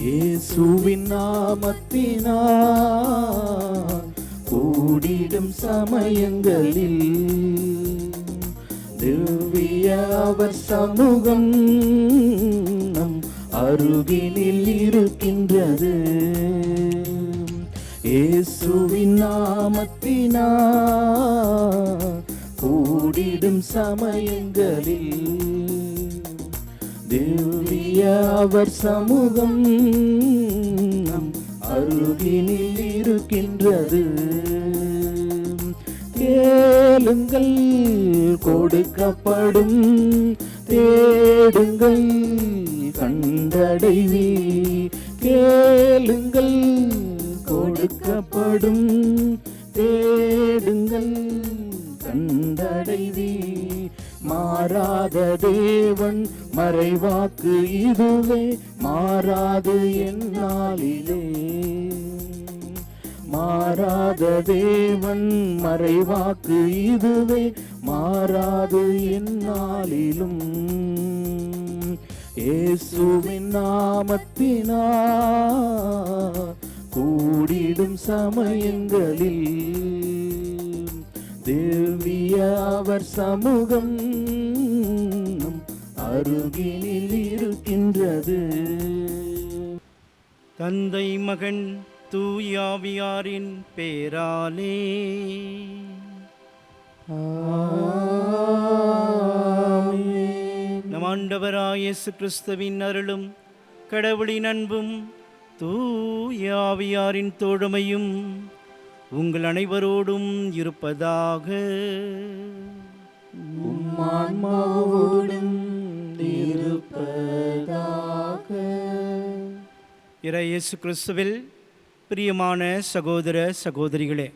இயேசுவின் நாமத்தினால் கூடிடும் சமயங்களில் திவ்ய அவர் சமூகம் நம் அருகினில் இருக்கின்றது. இயேசுவின் நாமத்தினால் கூடிடும் சமயங்களில் திவ்ய அவர் சமூகம் நம் அருகினில் இருக்கின்றது. கேளுங்கள் கொடுக்கப்படும், தேடுங்கள் கண்டடைவி. கேளுங்கள் கொடுக்கப்படும், தேடுங்கள் கண்டடைவி. மாறாத தேவன் மறைவாக்கு இதுவே, மாறாது எந்நாளிலே. மாறாத தேவன் மறைவாக்கு இதுவே, மாறாது எந்நாளிலும். இயேசுவின் நாமத்தினால் கூடிடும் சமயங்களில் திவ்ய அவர் சமூகம் நம் அருகினில் இருக்கின்றது. தந்தை மகன் தூயாவியாரின் பேராலே ஆமென். நம் ஆண்டவராய் இயேசு கிறிஸ்துவின் அருளும் கடவுளின் அன்பும் தூயாவியாரின் தோழமையும் உங்கள் அனைவரோடும் இருப்பதாக. உம் ஆன்மாவோடும் இருப்பதாக. இறை இயேசு கிறிஸ்துவில் பிரியமான சகோதர சகோதரிகளே,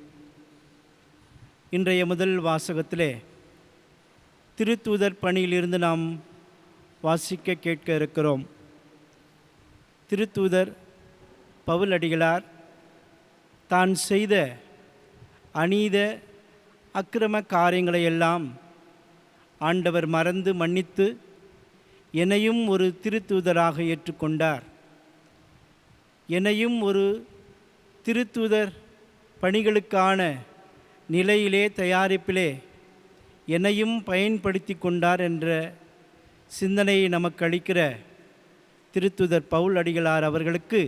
இன்றைய முதல் வாசகத்திலே திருத்தூதர் பணியிலிருந்து நாம் வாசிக்க கேட்க இருக்கிறோம். திருத்தூதர் பவுல் அடிகளார் தான் செய்த அநீத அக்கிரம காரியங்களையெல்லாம் ஆண்டவர் மறந்து மன்னித்து என்னையும் ஒரு திருத்தூதராக ஏற்றுக்கொண்டார். என்னையும் ஒரு திருத்தூதர் பணிகளுக்கான நிலையிலே தயாரிப்பிலே என்னையும் பயன்படுத்தி கொண்டார் என்ற சிந்தனையை நமக்கு அளிக்கிற திருத்தூதர் பவுல் அடிகளார் அவர்களுக்கு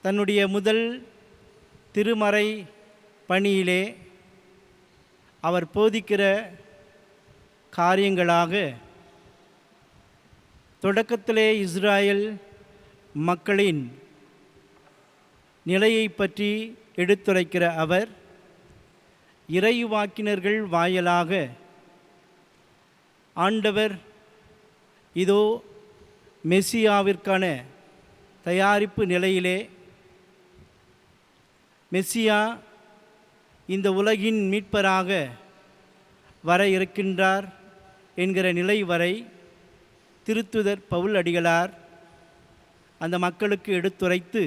தன்னுடைய முதல் திருமறை பணியிலே அவர் போதிக்கிற காரியங்களாக தொடக்கத்திலே இஸ்ராயல் மக்களின் நிலையை பற்றி எடுத்துரைக்கிற அவர் இறைவாக்கினர்கள் வாயிலாக ஆண்டவர் இதோ மெசியாவிற்கான தயாரிப்பு நிலையிலே மெசியா இந்த உலகின் மீட்பராக வர இருக்கின்றார் என்கிற நிலை வரை திருத்துதர் பவுல் அடிகளார் அந்த மக்களுக்கு எடுத்துரைத்து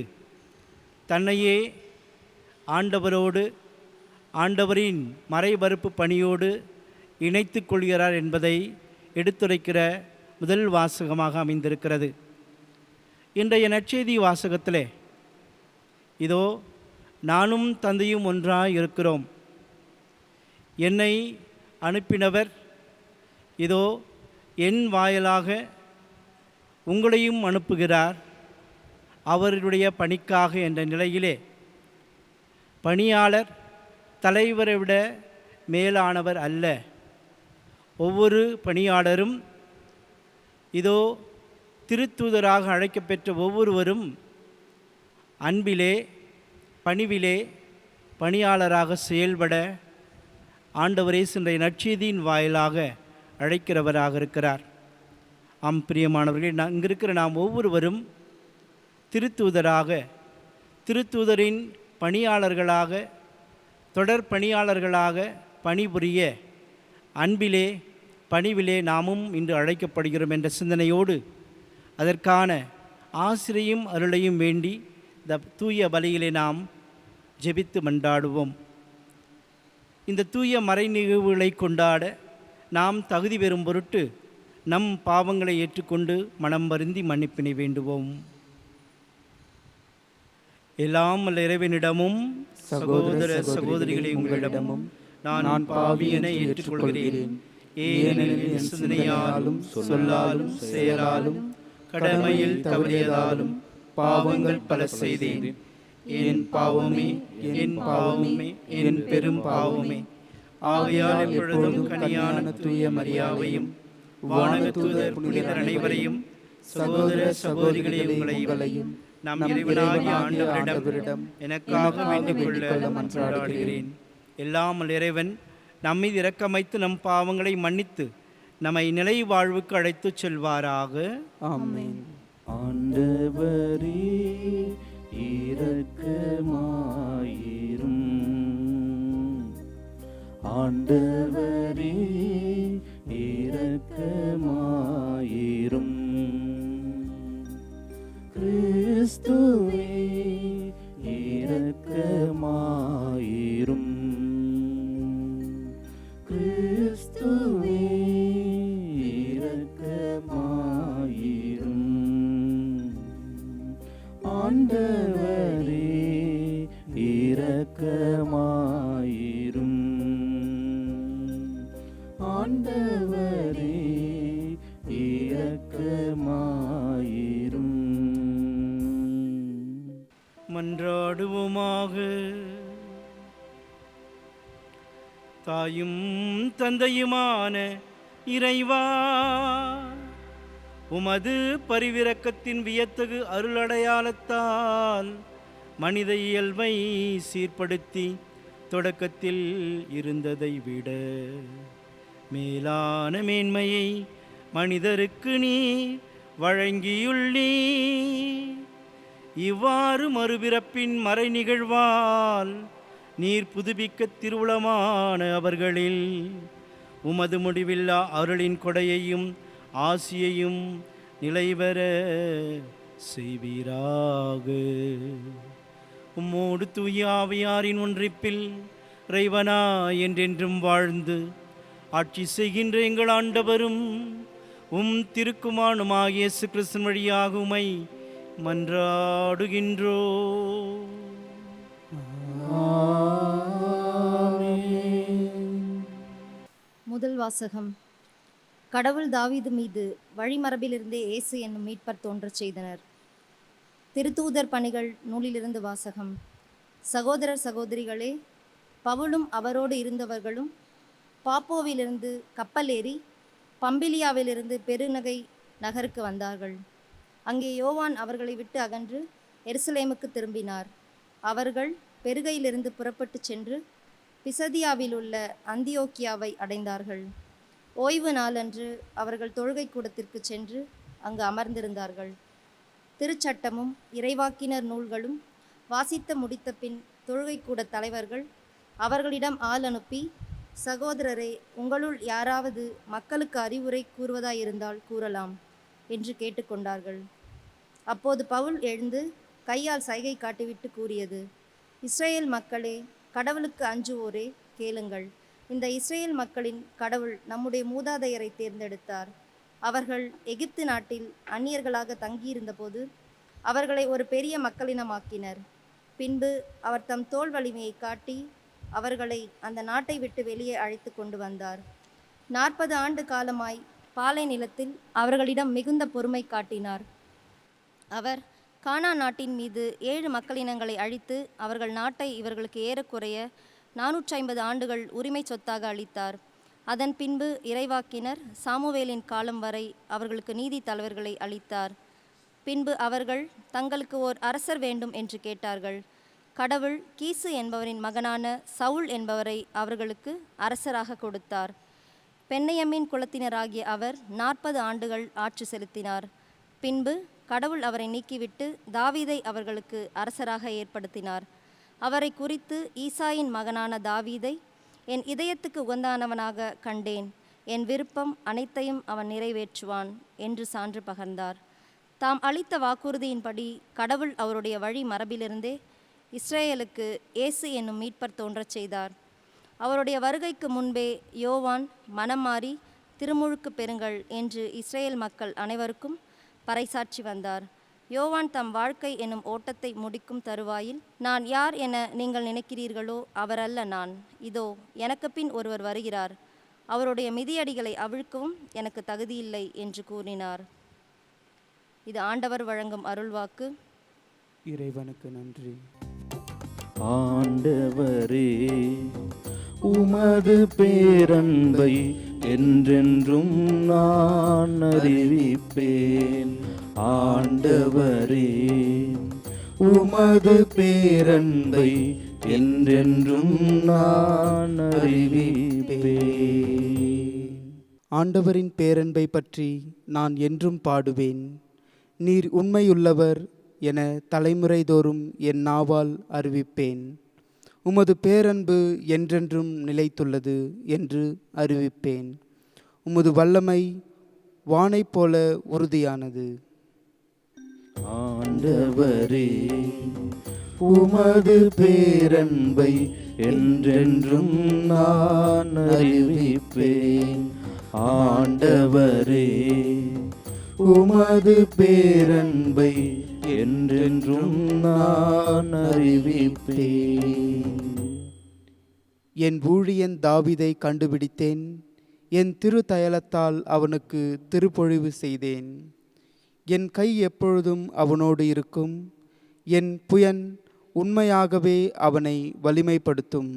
தன்னையே ஆண்டவரோடு ஆண்டவரின் மறைபரப்பு பணியோடு இணைத்து கொள்கிறார் என்பதை எடுத்துரைக்கிற முதல் வாசகமாக அமைந்திருக்கிறது. இன்றைய நற்செய்தி வாசகத்திலே இதோ நானும் தந்தையும் ஒன்றாய் இருக்கிறோம், என்னை அனுப்பினவர் இதோ என் வாயிலாக உங்களையும் அனுப்புகிறார் அவருடைய பணிக்காக என்ற நிலையிலே பணியாளர் தலைவரை விட மேலானவர் அல்ல. ஒவ்வொரு பணியாளரும் இதோ திருத்தூதராக அழைக்கப்பெற்ற ஒவ்வொருவரும் அன்பிலே பணிவிலே பணியாளராக செயல்பட ஆண்டவர் இயேசுவின் நற்செய்தியின் வாயிலாக அழைக்கிறவராக இருக்கிறார். பிரியமானவர்களே, இங்கே இருக்கிற நாம் ஒவ்வொருவரும் திருத்தூதராக திருத்தூதரின் பணியாளர்களாக தொடர் பணியாளர்களாக பணிபுரிய அன்பிலே பணிவிலே நாமும் இன்று அழைக்கப்படுகிறோம் என்ற சிந்தனையோடு அதற்கான ஆசிரியும் அருளையும் வேண்டி இந்த தூய பலியிலே நாம் ஜெபித்து மன்றாடுவோம். இந்த தூய மறை நிகழ்வுகளை கொண்டாட நாம் தகுதி பெறும் பொருட்டு நம் பாவங்களை ஏற்றுக்கொண்டு மனம் வருந்தி மன்னிப்பினை வேண்டுவோம். எல்லாம் வல்ல இறைவனிடமும் சகோதர சகோதரிகளே உங்களிடமும் நான் பாவி என ஏற்றுக்கொள்கிறேன். ஏனெனில் என் சிந்தனையாலும் சொல்லாலும் செயலாலும் கடமையில் தவறியதாலும் பாவங்கள் பல செய்தேன். என் பாவமே, என் பாவமே, என் பெரும் பாவமே. ஆகையால் எப்பொழுதும் கனியான தூய மரியாவையும் வானக தூதர் புனிதர் அனைவரையும் சகோதர சகோதரிகளே உங்களையும் நம் இறைவனாகிய ஆண்டவரிடம் எனக்காக வேண்டிக் கொள்ள மன்றாடுகிறேன். எல்லாம் வல்ல இறைவன் நம்மீது இரக்கமைத்து நம் பாவங்களை மன்னித்து நம்மை நிலை வாழ்வுக்கு அழைத்துச் செல்வாராக. ஆமென். ஆண்டவரே இரக்கமாயிரும். ஆண்டவரே இரக்கமாயிரும். கிறிஸ்துவே இரக்கமாயிரும். கிறிஸ்துவே இரக்கமாயிரும். ஆண்டவரே இரக்கமாயிரும். ஆண்டவரே இரக்கமாயிரும். மன்றாடுவோமாக. தாயும் தந்தையுமான இறைவா, உமது பரிவிரக்கத்தின் வியத்தகு அருளடையாளத்தால் மனித இயல்பை சீர்படுத்தி தொடக்கத்தில் இருந்ததை விட மேலான மேன்மையை மனிதருக்கு நீ வழங்கியுள்ளீ. இவ்வாறு மறுபிறப்பின் மறை நிகழ்வால் நீர் புதுப்பிக்க திருவுளமான அவர்களில் உமது முடிவில்லா அருளின் கொடையையும் ஆசியையும் நிலைபெற செய்வீராக. உம்மோடு தூய ஆவியாரின் ஒன்றிப்பில் இறைவனா என்றென்றும் வாழ்ந்து ஆட்சி செய்கின்ற எங்கள் ஆண்டவரும் திருக்குமாரனுமாகிய இயேசு கிறிஸ்து வழியாக உம்மை மன்றாடுகின்றோ. முதல் வாசகம். கடவுள் தாவீது மீது வழிமரபிலிருந்தே இயேசு என்னும் மீட்பர் தோன்றச் செய்தனர். திருத்தூதர் பணிகள் நூலிலிருந்து வாசகம். சகோதரர் சகோதரிகளே, பவுலும் அவரோடு இருந்தவர்களும் பாப்போவிலிருந்து கப்பல் ஏறி பம்பிலியாவிலிருந்து பெருநகை நகருக்கு வந்தார்கள். அங்கே யோவான் அவர்களை விட்டு அகன்று எருசலேமுக்கு திரும்பினார். அவர்கள் பெருகையிலிருந்து புறப்பட்டு சென்று பிசதியாவில் உள்ள அந்தியோக்கியாவை அடைந்தார்கள். ஓய்வு நாளன்று அவர்கள் தொழுகை கூடத்திற்கு சென்று அங்கு அமர்ந்திருந்தார்கள். திருச்சட்டமும் இறைவாக்கினர் நூல்களும் வாசித்த முடித்த பின் தொழுகை கூட தலைவர்கள் அவர்களிடம் ஆள் அனுப்பி, சகோதரரே, உங்களுள் யாராவது மக்களுக்கு அறிவுரை கூறுவதாயிருந்தால் கூறலாம் என்று கேட்டுக்கொண்டார்கள். அப்போது பவுல் எழுந்து கையால் சைகை காட்டிவிட்டு கூறியது, இஸ்ரேல் மக்களே, கடவுளுக்கு அஞ்சுவோரே, கேளுங்கள். இந்த இஸ்ரேல் மக்களின் கடவுள் நம்முடைய மூதாதையரை தேர்ந்தெடுத்தார். அவர்கள் எகிப்து நாட்டில் அந்நியர்களாக தங்கியிருந்தபோது அவர்களை ஒரு பெரிய மக்களினமாக்கினர். பின்பு அவர் தம் தோள் வலிமையை காட்டி அவர்களை அந்த நாட்டை விட்டு வெளியே அழைத்து கொண்டு வந்தார். 40 ஆண்டு காலமாய் பாலை நிலத்தில் அவர்களிடம் மிகுந்த பொறுமை காட்டினார். அவர் கானான் நாட்டின் மீது 7 மக்களினங்களை அழித்து அவர்கள் நாட்டை இவர்களுக்கு ஏறக்குறைய 450 ஆண்டுகள் உரிமை சொத்தாக அளித்தார். அதன் பின்பு இறைவாக்கினர் சாமுவேலின் காலம் வரை அவர்களுக்கு நீதி தலைவர்களை அளித்தார். பின்பு அவர்கள் தங்களுக்கு ஓர் அரசர் வேண்டும் என்று கேட்டார்கள். கடவுள் கீசு என்பவரின் மகனான சவுல் என்பவரை அவர்களுக்கு அரசராக கொடுத்தார். பென்னையமின் குலத்தினராகிய அவர் 40 ஆண்டுகள் ஆட்சி செலுத்தினார். பின்பு கடவுள் அவரை நீக்கிவிட்டு தாவீதை அவர்களுக்கு அரசராக ஏற்படுத்தினார். அவரை குறித்து ஈசாயின் மகனான தாவீதை என் இதயத்துக்கு உகந்தானவனாக கண்டேன், என் விருப்பம் அனைத்தையும் அவன் நிறைவேற்றுவான் என்று சான்று பகர்ந்தார். தாம் அளித்த வாக்குறுதியின்படி கடவுள் அவருடைய வழி மரபிலிருந்தே இஸ்ரேலுக்கு இயேசு என்னும் மீட்பர் தோன்றச் செய்தார். அவருடைய வருகைக்கு முன்பே யோவான் மனம் மாறி திருமுழுக்கு பெறுங்கள் என்று இஸ்ரேல் மக்கள் அனைவருக்கும் பறைசாற்றி வந்தார். யோவான் தம் வாழ்க்கை என்னும் ஓட்டத்தை முடிக்கும் தருவாயில், நான் யார் என நீங்கள் நினைக்கிறீர்களோ அவரல்ல நான். இதோ எனக்கு பின் ஒருவர் வருகிறார், அவருடைய மிதியடிகளை அவிழ்க்கவும் எனக்கு தகுதியில்லை என்று கூறினார். இது ஆண்டவர் வழங்கும் அருள்வாக்கு. இறைவனுக்கு நன்றி. ஆண்டவரே, உமது பேரன்பை என்றென்றும் நான் அறிவிப்பேன். ஆண்டவரே, உமது பேரன்பை என்றென்றும் நான் அறிவிப்பேன். ஆண்டவரின் பேரன்பை பற்றி நான் என்றும் பாடுவேன். நீர் உண்மையுள்ளவர் என தலைமுறைதோறும் என் நாவால் அறிவிப்பேன். உமது பேரன்பு என்றென்றும் நிலைத்துள்ளது என்று அறிவிப்பேன். உமது வல்லமை வானைப் போல உறுதியானது. ஆண்டவரே, உமது பேரன்பை என்றென்றும் நான் அறிவிப்பேன். ஆண்டவரே, உமது பேரன்பை என்றென்றும் நான் அறிவிப்பேன். என் ஊழியன் தாவீதை கண்டுபிடித்தேன். என் திருத்தயலத்தால் அவனுக்கு திருப்பொழிவு செய்தேன். என் கை எப்பொழுதும் அவனோடு இருக்கும். என் புயன் உண்மையாகவே அவனை வலிமைப்படுத்தும்.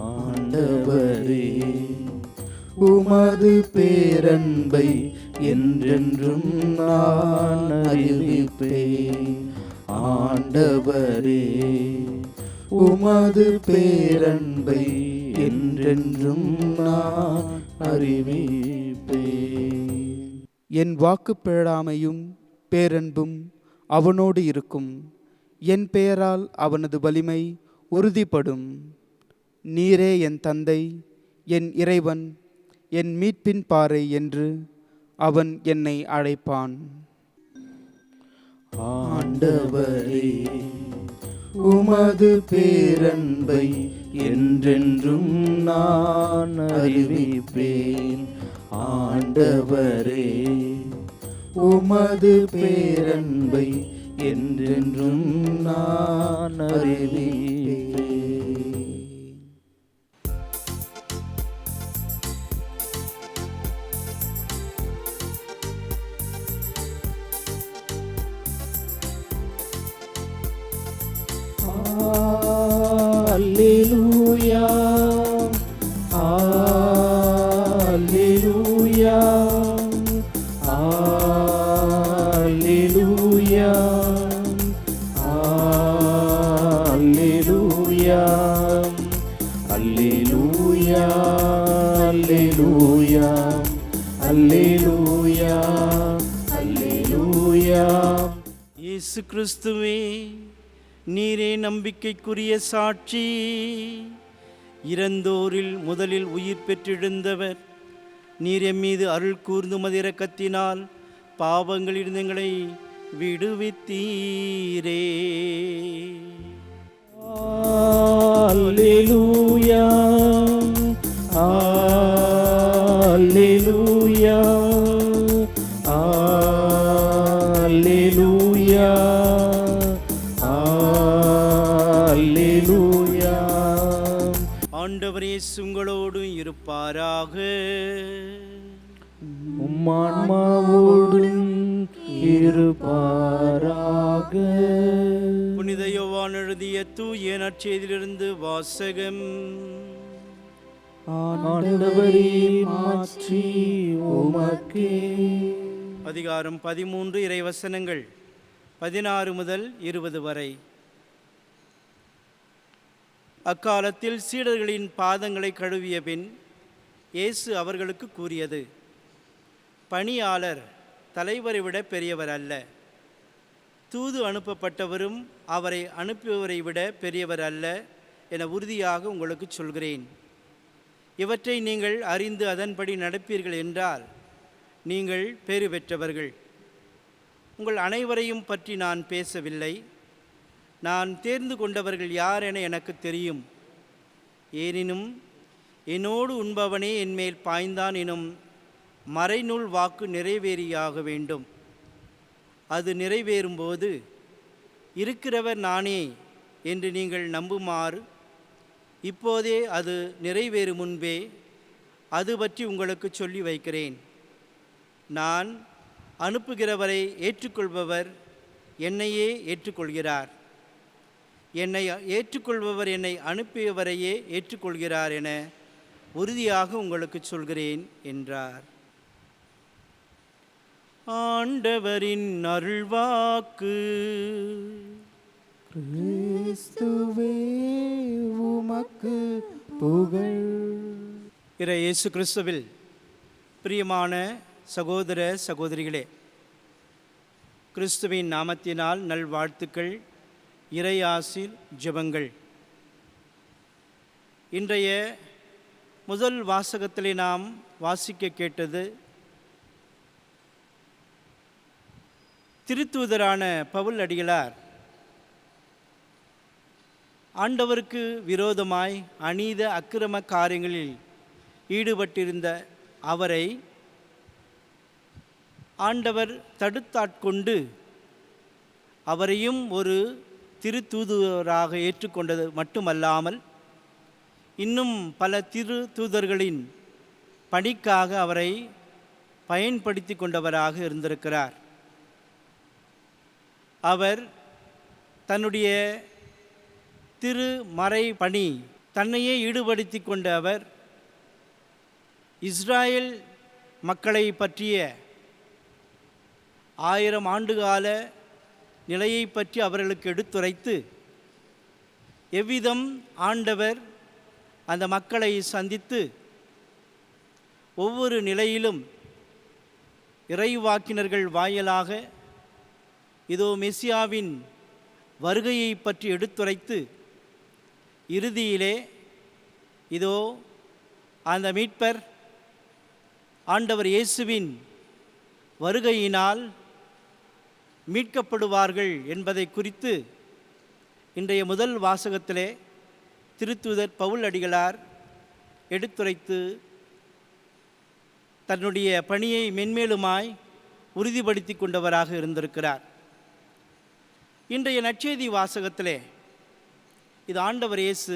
ஆண்டவரே, உமது பேரன்பை என்றென்றும் நான் அறிவிப்பேன். ஆண்டவரே, உமது பேரன்பை என்றென்றும் நான் அறிவிப்பேன். என் வாக்கு பிழாமையும் பேரன்பும் அவனோடு இருக்கும். என் பெயரால் அவனது வலிமை உறுதிப்படும். நீரே என் தந்தை, என் இறைவன், என் மீட்பின் பாறை என்று அவன் என்னை அழைப்பான். ஆண்டவரே, உமது பேரன்பை என்றென்றும் நான் அறிவிப்பேன். ஆண்டவரே, உமது பேரன்பை என்றென்றும் நான் அறிவிப்பேன். Alleluia, Alleluia, Alleluia, Alleluia, Alleluia, Alleluia, Alleluia, Alleluia. இயேசு கிறிஸ்துவே, நீரே நம்பிக்கைக்குரிய சாட்சி. இறந்தோரில் முதலில் உயிர் பெற்றெழுந்தவர். நீர் எம் மீது அருள் கூர்ந்து உமது இரக்கத்தினால் பாவங்களிலிருந்து எங்களை விடுவித்தீரே. Alleluia, Alleluia, Alleluia, Alleluia. ஆண்டவர் இயேசு உங்களோடு இருப்பாராக. உம்மான்மாவோடும் இருப்பாராக. புனித யோவான் எழுதிய தூய நற்செய்தியிலிருந்து வாசகம். ஆண்டவரே, மாற்றி உமக்கே. அதிகாரம் 13, இறைவசனங்கள் 16 முதல் 20 வரை. அக்காலத்தில் சீடர்களின் பாதங்களை கழுவிய பின் இயேசு அவர்களுக்கு கூறியது, பணியாளர் தலைவரை விட பெரியவர் அல்ல, தூது அனுப்பப்பட்டவரும் அவரை அனுப்பியவரை விட பெரியவர் அல்ல என உறுதியாக உங்களுக்கு சொல்கிறேன். இவற்றை நீங்கள் அறிந்து அதன்படி நடப்பீர்கள் என்றால் நீங்கள் பேறு பெற்றவர்கள். உங்கள் அனைவரையும் பற்றி நான் பேசவில்லை. நான் தேர்ந்து கொண்டவர்கள் யார் என எனக்கு தெரியும். எனினும் என்னோடு உண்பவனே என்மேல் பாய்ந்தான் எனும் மறைநூல் வாக்கு நிறைவேறியாக வேண்டும். அது நிறைவேறும்போது இருக்கிறவர் நானே என்று நீங்கள் நம்புமாறு இப்போதே அது நிறைவேறும் முன்பே அது பற்றி உங்களுக்கு சொல்லி வைக்கிறேன். நான் அனுப்புகிறவரை ஏற்றுக்கொள்பவர் என்னையே ஏற்றுக்கொள்கிறார், என்னை ஏற்றுக்கொள்பவர் என்னை அனுப்பியவரையே ஏற்றுக்கொள்கிறார் என உறுதியாக உங்களுக்கு சொல்கிறேன் என்றார். ஆண்டவரின் அருள்வாக்கு. கிறிஸ்துவே உமக்கு புகழ். இயேசு கிறிஸ்துவில் பிரியமான சகோதர சகோதரிகளே, கிறிஸ்துவின் நாமத்தினால் நல்வாழ்த்துக்கள், இறையாசிர் ஜெபங்கள். இன்றைய முதல் வாசகத்திலே நாம் வாசிக்க கேட்டது திருத்தூதரான பவுல் அடிகளார் ஆண்டவருக்கு விரோதமாய் அநீத அக்கிரம காரியங்களில் ஈடுபட்டிருந்த அவரை ஆண்டவர் தடுத்தாட்கொண்டு அவரையும் ஒரு திருத்தூதராக ஏற்றுக்கொண்டது மட்டுமல்லாமல் இன்னும் பல திருத்தூதர்களின் பணிக்காக அவரை பயன்படுத்தி கொண்டவராக இருந்திருக்கிறார். அவர் தன்னுடைய திருமறை பணி தன்னையே ஈடுபடுத்தி கொண்ட அவர் இஸ்ராயேல் மக்களை பற்றிய 1000 ஆண்டுகால நிலையை பற்றி அவர்களுக்கு எடுத்துரைத்து எவ்விதம் ஆண்டவர் அந்த மக்களை சந்தித்து ஒவ்வொரு நிலையிலும் இறைவாக்கினர்கள் வாயிலாக இதோ மெசியாவின் வருகையை பற்றி எடுத்துரைத்து இறுதியிலே இதோ அந்த மீட்பர் ஆண்டவர் இயேசுவின் வருகையினால் மீட்கப்படுவார்கள் என்பதை குறித்து இன்றைய முதல் வாசகத்திலே திருத்தூதர் பவுல் அடிகளார் எடுத்துரைத்து தன்னுடைய பணியை மென்மேலுமாய் உறுதிப்படுத்தி கொண்டவராக இருந்திருக்கிறார். இன்றைய நற்செய்தி வாசகத்திலே இது ஆண்டவர் இயேசு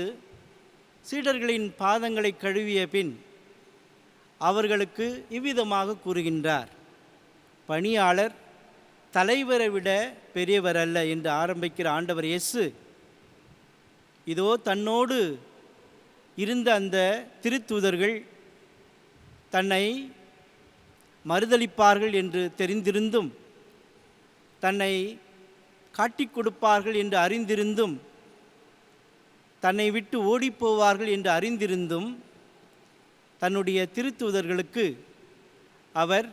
சீடர்களின் பாதங்களை கழுவிய பின் அவர்களுக்கு இவ்விதமாக கூறுகின்றார். பணியாளர் தலைவரை விட பெரியவர் அல்ல என்று ஆரம்பிக்கிற ஆண்டவர் இயேசு இதோ தன்னோடு இருந்த அந்த திருத்தூதர்கள் தன்னை மறுதலிப்பார்கள் என்று தெரிந்திருந்தும் தன்னை காட்டிக் கொடுப்பார்கள் என்று அறிந்திருந்தும் தன்னை விட்டு ஓடிப்போவார்கள் என்று அறிந்திருந்தும் தன்னுடைய திருத்தூதர்களுக்கு அவர்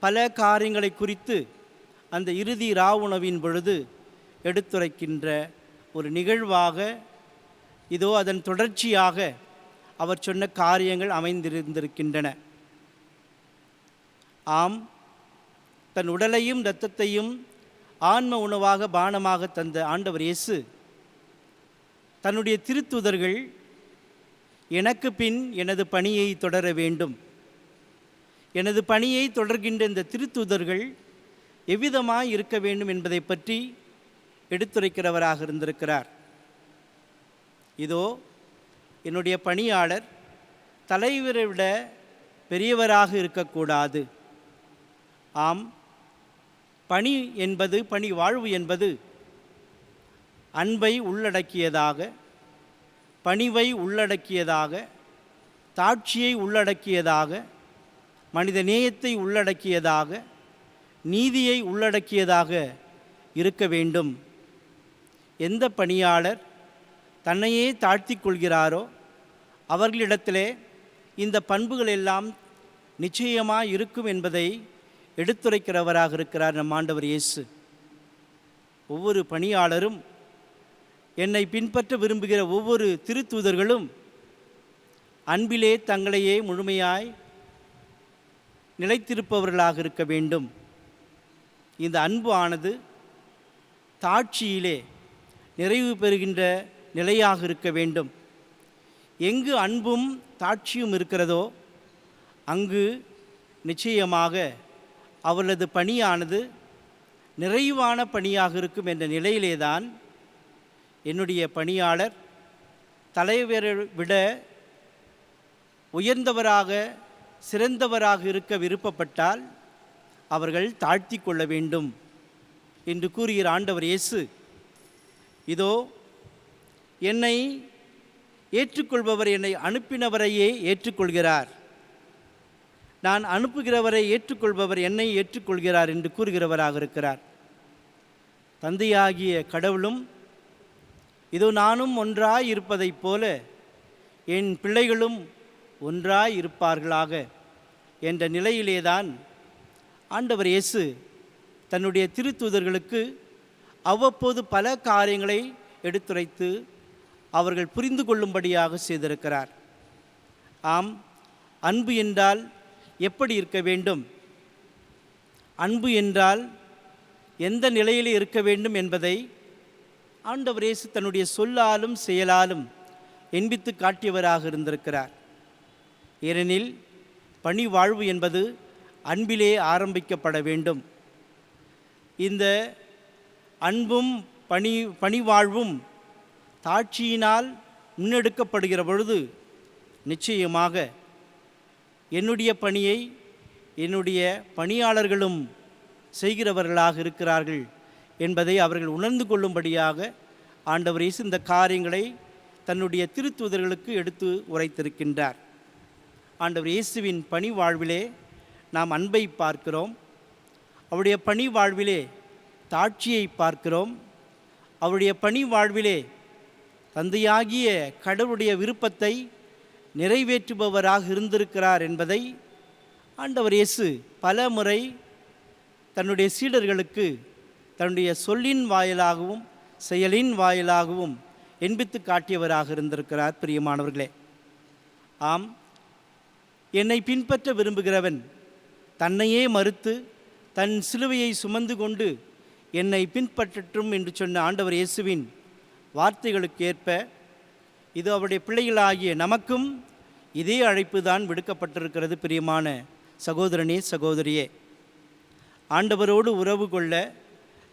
பல காரியங்களை குறித்து அந்த இறுதி உணவின் பொழுது எடுத்துரைக்கின்ற ஒரு நிகழ்வாக இதோ அதன் தொடர்ச்சியாக அவர் சொன்ன காரியங்கள் அமைந்திருந்திருக்கின்றன. ஆம், தன் உடலையும் இரத்தத்தையும் ஆன்ம உணவாக பானமாக தந்த ஆண்டவர் இயேசு தன்னுடைய திருத்தூதர்கள் எனக்கு பின் எனது பணியை தொடர வேண்டும், எனது பணியை தொடர்கின்ற இந்த திருத்தூதர்கள் எவ்விதமாய் இருக்க வேண்டும் என்பதை பற்றி எடுத்துரைக்கிறவராக இருந்திருக்கிறார். இதோ என்னுடைய பணியாளர் தலைவரை விட பெரியவராக இருக்கக்கூடாது. ஆம், பணி என்பது, பணி வாழ்வு என்பது அன்பை உள்ளடக்கியதாக, பணிவை உள்ளடக்கியதாக, தாட்சியை உள்ளடக்கியதாக, மனித நேயத்தை உள்ளடக்கியதாக, நீதியை உள்ளடக்கியதாக இருக்க வேண்டும். எந்த பணியாளர் தன்னையே தாழ்த்தி கொள்கிறாரோ அவர்களிடத்திலே இந்த பண்புகள் எல்லாம் நிச்சயமாக இருக்கும் என்பதை எடுத்துரைக்கிறவராக இருக்கிறார் நம் ஆண்டவர் இயேசு. ஒவ்வொரு பணியாளரும், என்னை பின்பற்ற விரும்புகிற ஒவ்வொரு திருத்தூதர்களும் அன்பிலே தங்களையே முழுமையாய் நிலைத்திருப்பவர்களாக இருக்க வேண்டும். இந்த அன்பு ஆனது தாட்சியிலே நிறைவு பெறுகின்ற நிலையாக இருக்க வேண்டும். எங்கு அன்பும் தாட்சியும் இருக்கிறதோ அங்கு நிச்சயமாக அவர்களது பணியானது நிறைவான பணியாக இருக்கும் என்ற நிலையிலே தான் என்னுடைய பணியாளர் தலைவரை விட உயர்ந்தவராக சிறந்தவராக இருக்க விருப்பப்பட்டால் அவர்கள் தாழ்த்தி கொள்ள வேண்டும் என்று கூறுகிற ஆண்டவர் இயேசு, இதோ என்னை ஏற்றுக்கொள்பவர் என்னை அனுப்பினவரையே ஏற்றுக்கொள்கிறார், நான் அனுப்புகிறவரை ஏற்றுக்கொள்பவர் என்னை ஏற்றுக்கொள்கிறார் என்று கூறுகிறவராக இருக்கிறார். தந்தையாகிய கடவுளும் இதோ நானும் ஒன்றாய் இருப்பதைப் போல என் பிள்ளைகளும் ஒன்றாய் இருப்பார்களாக என்ற நிலையிலேதான் ஆண்டவர் இயேசு தன்னுடைய திருத்தூதர்களுக்கு அவ்வப்போது பல காரியங்களை எடுத்துரைத்து அவர்கள் புரிந்து கொள்ளும்படியாக செய்திருக்கிறார். ஆம், அன்பு என்றால் எப்படி இருக்க வேண்டும், அன்பு என்றால் எந்த நிலையில் இருக்க வேண்டும் என்பதை ஆண்டவர் இயேசு தன்னுடைய சொல்லாலும் செயலாலும் எண்பித்து காட்டியவராக இருந்திருக்கிறார். ஏனெனில் பணி வாழ்வு என்பது அன்பிலே ஆரம்பிக்கப்பட வேண்டும். இந்த அன்பும் பணிவாழ்வும் தாட்சியினால் முன்னெடுக்கப்படுகிற பொழுது நிச்சயமாக என்னுடைய பணியை என்னுடைய பணியாளர்களும் செய்கிறவர்களாக இருக்கிறார்கள் என்பதை அவர்கள் உணர்ந்து கொள்ளும்படியாக ஆண்டவர் இயேசு இந்த காரியங்களை தன்னுடைய திருத்தூதர்களுக்கு எடுத்து உரைத்திருக்கின்றார். ஆண்டவர் இயேசுவின் பணி வாழ்விலே நாம் அன்பை பார்க்கிறோம், அவருடைய பணி வாழ்விலே தாட்சியை பார்க்கிறோம், அவருடைய பணி வாழ்விலே தந்தையாகிய கடவுளுடைய விருப்பத்தை நிறைவேற்றுபவராக இருந்திருக்கிறார் என்பதை ஆண்டவர் இயேசு பல முறை தன்னுடைய சீடர்களுக்கு தன்னுடைய சொல்லின் வாயிலாகவும் செயலின் வாயிலாகவும் எண்பித்து காட்டியவராக இருந்திருக்கிறார். பிரியமானவர்களே, ஆம், என்னை பின்பற்ற விரும்புகிறவன் தன்னையே மறுத்து தன் சிலுவையை சுமந்து கொண்டு என்னை பின்பற்றட்டும் என்று சொன்ன ஆண்டவர் இயேசுவின் வார்த்தைகளுக்கு ஏற்ப இது அவருடைய பிள்ளைகளாகிய நமக்கும் இதே அழைப்பு தான் விடுக்கப்பட்டிருக்கிறது. பிரியமான சகோதரனே, சகோதரியே, ஆண்டவரோடு உறவு கொள்ள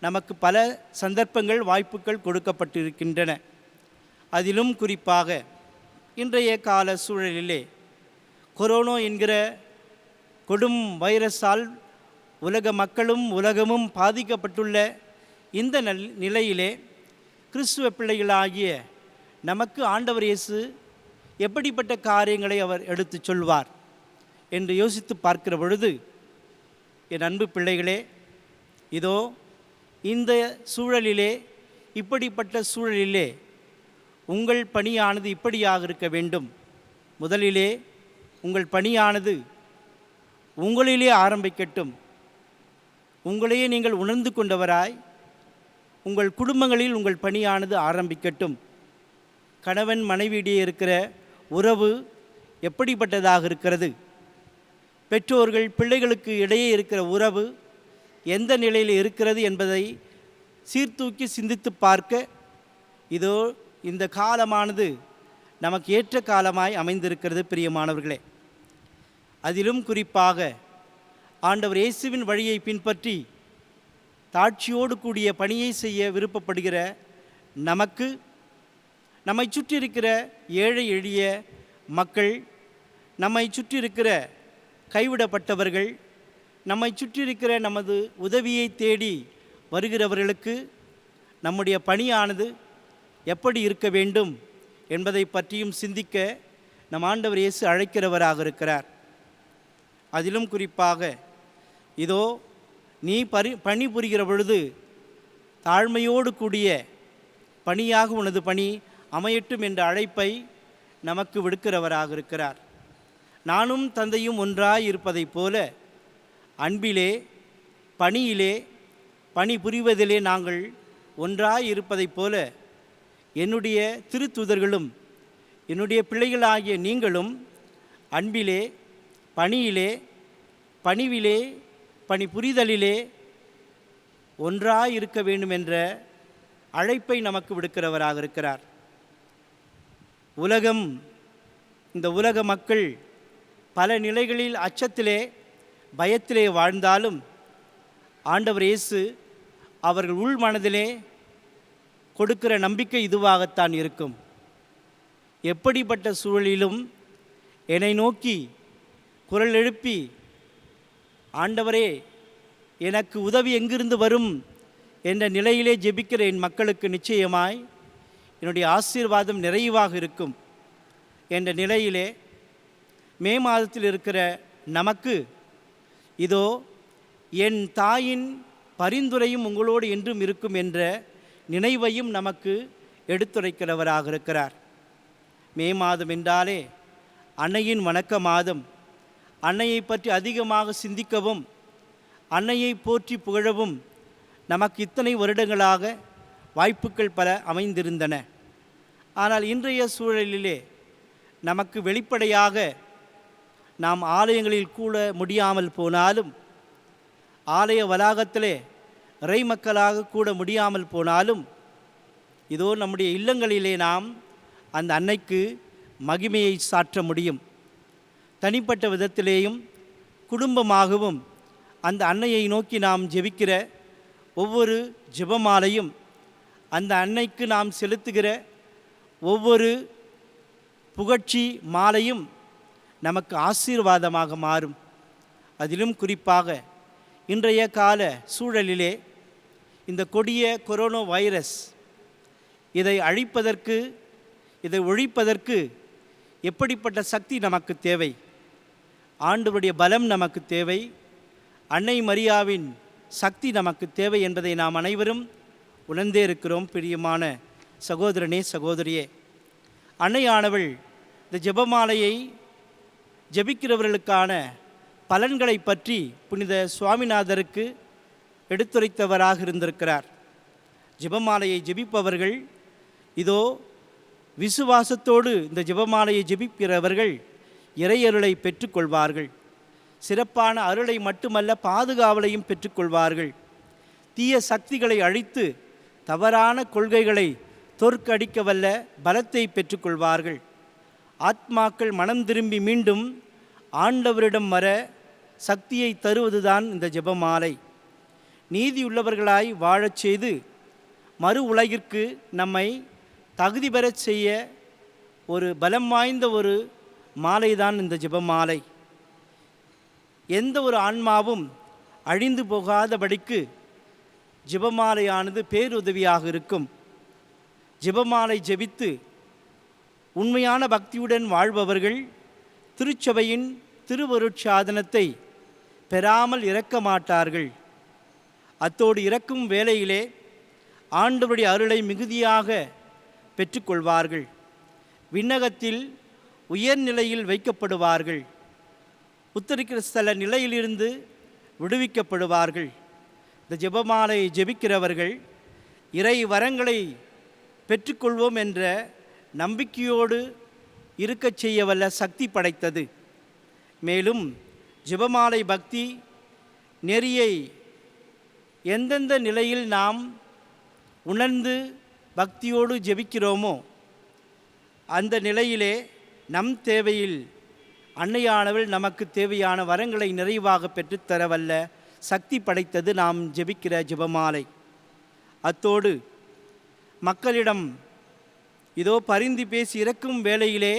நமக்கு பல சந்தர்ப்பங்கள் வாய்ப்புகள் கொடுக்கப்பட்டிருக்கின்றன. அதிலும் குறிப்பாக இன்றைய கால சூழலிலே கொரோனா என்கிற கொடும் வைரஸால் உலக மக்களும் உலகமும் பாதிக்கப்பட்டுள்ள இந்த நிலையிலே கிறிஸ்துவ பிள்ளைகளாகிய நமக்கு ஆண்டவர் இயேசு எப்படிப்பட்ட காரியங்களை அவர் எடுத்து சொல்வார் என்று யோசித்து பார்க்கிற பொழுது, என் அன்பு பிள்ளைகளே, இதோ இந்த சூழலிலே, இப்படிப்பட்ட சூழலிலே உங்கள் பணியானது இப்படியாக இருக்க வேண்டும். முதலிலே உங்கள் பணியானது உங்களிலே ஆரம்பிக்கட்டும். உங்களையே நீங்கள் உணர்ந்து கொண்டவராய் உங்கள் குடும்பங்களில் உங்கள் பணியானது ஆரம்பிக்கட்டும். கணவன் மனைவியிடையே இருக்கிற உறவு எப்படிப்பட்டதாக இருக்கிறது? பெற்றோர்கள் பிள்ளைகளுக்கு இடையே இருக்கிற உறவு எந்த நிலையில் இருக்கிறது என்பதை சீர்தூக்கி சிந்தித்து பார்க்க இதோ இந்த காலமானது நமக்கு ஏற்ற காலமாய் அமைந்திருக்கிறது. பிரியமானவர்களே, அதிலும் குறிப்பாக ஆண்டவர் இயேசுவின் வழியை பின்பற்றி தாட்சியோடு கூடிய பணியை செய்ய விருப்பப்படுகிற நமக்கு, நம்மை சுற்றி இருக்கிற ஏழை எளிய மக்கள், நம்மை சுற்றி இருக்கிற கைவிடப்பட்டவர்கள், நம்மை சுற்றி இருக்கிற நமது உதவியை தேடி வருகிறவர்களுக்கு நம்முடைய பணியானது எப்படி இருக்க வேண்டும் என்பதை பற்றியும் சிந்திக்க நம் ஆண்டவர் இயேசு அழைக்கிறவராக இருக்கிறார். அதிலும் குறிப்பாக இதோ நீ பணி புரிகிற பொழுது தாழ்மையோடு கூடிய பணியாக உனது பணி அமையட்டும் என்ற அழைப்பை நமக்கு விடுக்கிறவராக இருக்கிறார். நானும் தந்தையும் ஒன்றாய் இருப்பதைப் போல அன்பிலே, பணியிலே, பணி புரிவதிலே நாங்கள் ஒன்றாய் இருப்பதைப் போல என்னுடைய திருத்தூதர்களும் என்னுடைய பிள்ளைகளாகிய நீங்களும் அன்பிலே, பணியிலே, பணிவிலே, பணி புரிதலிலே ஒன்றாய் இருக்க வேண்டும் என்ற அழைப்பை நமக்கு விடுக்கிறவராக இருக்கிறார். இந்த உலக மக்கள் பல நிலைகளில் அச்சத்திலே பயத்திலே வாழ்ந்தாலும் ஆண்டவர் இயேசு அவர்கள் உள் மனதிலே கொடுக்கிற நம்பிக்கை இதுவாகத்தான் இருக்கும். எப்படிப்பட்ட சூழலிலும் என்னை நோக்கி குரல் எழுப்பி, ஆண்டவரே எனக்கு உதவி எங்கிருந்து வரும் என்ற நிலையிலே ஜெபிக்கிற என் மக்களுக்கு நிச்சயமாய் என்னுடைய ஆசீர்வாதம் நிறைவாக இருக்கும் என்ற நிலையிலே மே மாதத்தில் இருக்கிற நமக்கு இதோ என் தாயின் பரிந்துரையும் உங்களோடு என்றும் இருக்கும் என்ற நினைவையும் நமக்கு எடுத்துரைக்கிறவராக இருக்கிறார். மே மாதம் என்றாலே அன்னையின் வணக்க மாதம். அன்னையை பற்றி அதிகமாக சிந்திக்கவும் அன்னையை போற்றி புகழவும் நமக்கு இத்தனை வருடங்களாக வாய்ப்புகள் பல அமைந்திருந்தன. ஆனால் இன்றைய சூழலிலே நமக்கு வெளிப்படையாக நாம் ஆலயங்களில் கூட முடியாமல் போனாலும், ஆலய வளாகத்திலே இறை மக்களாக கூட முடியாமல் போனாலும், இதோ நம்முடைய இல்லங்களிலே நாம் அந்த அன்னைக்கு மகிமையை சாற்ற முடியும். தனிப்பட்ட விதத்திலேயும் குடும்பமாகவும் அந்த அன்னையை நோக்கி நாம் ஜெபிக்கிற ஒவ்வொரு ஜெபமாலையும், அந்த அன்னைக்கு நாம் செலுத்துகிற ஒவ்வொரு புகழ்ச்சி மாலையும் நமக்கு ஆசீர்வாதமாக மாறும். அதிலும் குறிப்பாக இன்றைய கால சூழலிலே இந்த கொடிய கொரோனா வைரஸ் இதை அழிப்பதற்கு, இதை ஒழிப்பதற்கு எப்படிப்பட்ட சக்தி நமக்கு தேவை? ஆண்டவருடைய பலம் நமக்கு தேவை, அன்னை மரியாவின் சக்தி நமக்கு தேவை என்பதை நாம் அனைவரும் உணர்ந்தே இருக்கிறோம். பிரியமான சகோதரனே, சகோதரியே, அன்னையானவள் இந்த ஜெபமாலையை ஜெபிக்கிறவர்களுக்கான பலன்களை பற்றி புனித சுவாமிநாதருக்கு எடுத்துரைத்தவராக இருந்திருக்கிறார். ஜெபமாலையை ஜெபிப்பவர்கள், இதோ விசுவாசத்தோடு இந்த ஜெபமாலையை ஜெபிக்கிறவர்கள் இறையருளை பெற்றுக்கொள்வார்கள். சிறப்பான அருளை மட்டுமல்ல, பாதுகாவலையும் பெற்றுக்கொள்வார்கள். தீய சக்திகளை அழித்து தவறான கொள்கைகளை தோற்கடிக்க வல்ல பலத்தை பெற்றுக்கொள்வார்கள். ஆத்மாக்கள் மனம் திரும்பி மீண்டும் ஆண்டவரிடம் வர சக்தியை தருவதுதான் இந்த ஜெபமாலை. நீதியுள்ளவர்களாய் வாழச் செய்து மறு உலகிற்கு நம்மை தகுதி பெறச் செய்ய ஒரு பலம் வாய்ந்த ஒரு மாலைதான் இந்த ஜெபமாலை. எந்த ஒரு ஆன்மாவும் அழிந்து போகாதபடிக்கு ஜெபமாலையானது பேருதவியாக இருக்கும். ஜெபமாலை ஜெபித்து உண்மையான பக்தியுடன் வாழ்பவர்கள் திருச்சபையின் திருவருட்சாதனத்தை பெறாமல் இறக்க மாட்டார்கள். அத்தோடு இறக்கும் வேளையிலே ஆண்டவருடைய அருளை மிகுதியாக பெற்றுக்கொள்வார்கள். விண்ணகத்தில் உயர்நிலையில் வைக்கப்படுவார்கள். உத்தரிக்கிற ஸ்தல நிலையிலிருந்து விடுவிக்கப்படுவார்கள். இந்த ஜெபமாலை ஜெபிக்கிறவர்கள் இறை வரங்களை பெற்றுக்கொள்வோம் என்ற நம்பிக்கையோடு இருக்கச் செய்ய வல்ல சக்தி படைத்தது. மேலும் ஜெபமாலை பக்தி நெறியை எந்தெந்த நிலையில் நாம் உணர்ந்து பக்தியோடு ஜெபிக்கிறோமோ அந்த நிலையிலே நம் தேவையில் அன்னையானவள் நமக்கு தேவையான வரங்களை நிறைவாக பெற்றுத்தரவல்ல சக்தி படைத்தது நாம் ஜெபிக்கிற ஜெபமாலை. அத்தோடு மக்களிடம் இதோ பரிந்து பேசி இறக்கும் வேளையிலே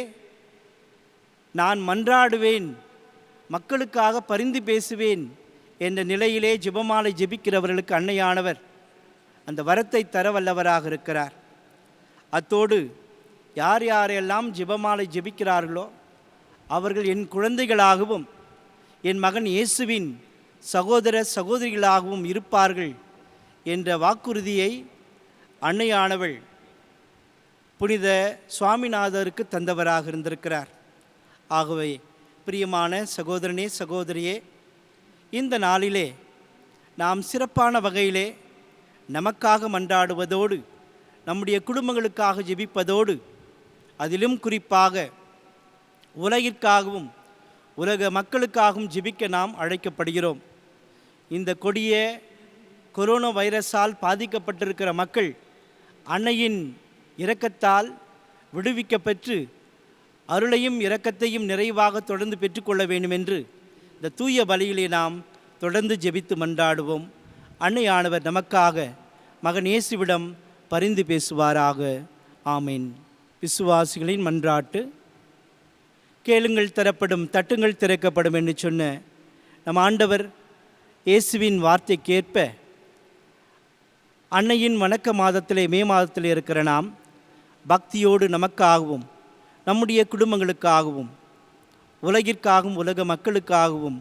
நான் மன்றாடுவேன், மக்களுக்காக பரிந்து பேசுவேன் என்ற நிலையிலே ஜெபமாலை ஜெபிக்கிறவர்களுக்கு அன்னையானவர் அந்த வரத்தை தரவல்லவராக இருக்கிறார். அத்தோடு யார் யாரெல்லாம் ஜெபமாலை ஜெபிக்கிறார்களோ அவர்கள் என் குழந்தைகளாகவும் என் மகன் இயேசுவின் சகோதர சகோதரிகளாகவும் இருப்பார்கள் என்ற வாக்குறுதியை அன்னையானவள் புனித சுவாமிநாதருக்கு தந்தவராக இருந்திருக்கிறார். ஆகவே பிரியமான சகோதரனே, சகோதரியே, இந்த நாளிலே நாம் சிறப்பான வகையிலே நமக்காக மன்றாடுவதோடு நம்முடைய குடும்பங்களுக்காக ஜெபிப்பதோடு அதிலும் குறிப்பாக உலகிற்காகவும் உலக மக்களுக்காகவும் ஜெபிக்க நாம் அழைக்கப்படுகிறோம். இந்த கொடிய கொரோனா வைரஸால் பாதிக்கப்பட்டிருக்கிற மக்கள் அன்னையின் இரக்கத்தால் விடுவிக்கப்பெற்று அருளையும் இரக்கத்தையும் நிறைவாக தொடர்ந்து பெற்றுக்கொள்ள வேண்டும் என்று இந்த தூய பலியிலே நாம் தொடர்ந்து ஜெபித்து மன்றாடுவோம். அன்னையானவர் நமக்காக மகன் இயேசுவிடம் பரிந்து பேசுவாராக. ஆமீன். விசுவாசிகளின் மன்றாட்டு. கேளுங்கள் தரப்படும், தட்டுங்கள் திறக்கப்படும் என்று சொன்ன நம் ஆண்டவர் இயேசுவின் வார்த்தைக்கேற்ப அன்னையின் வணக்க மாதத்திலே, மே மாதத்திலே இருக்கிற நாம் பக்தியோடு நமக்காகவும் நம்முடைய குடும்பங்களுக்காகவும் உலகிற்காகவும் உலக மக்களுக்காகவும்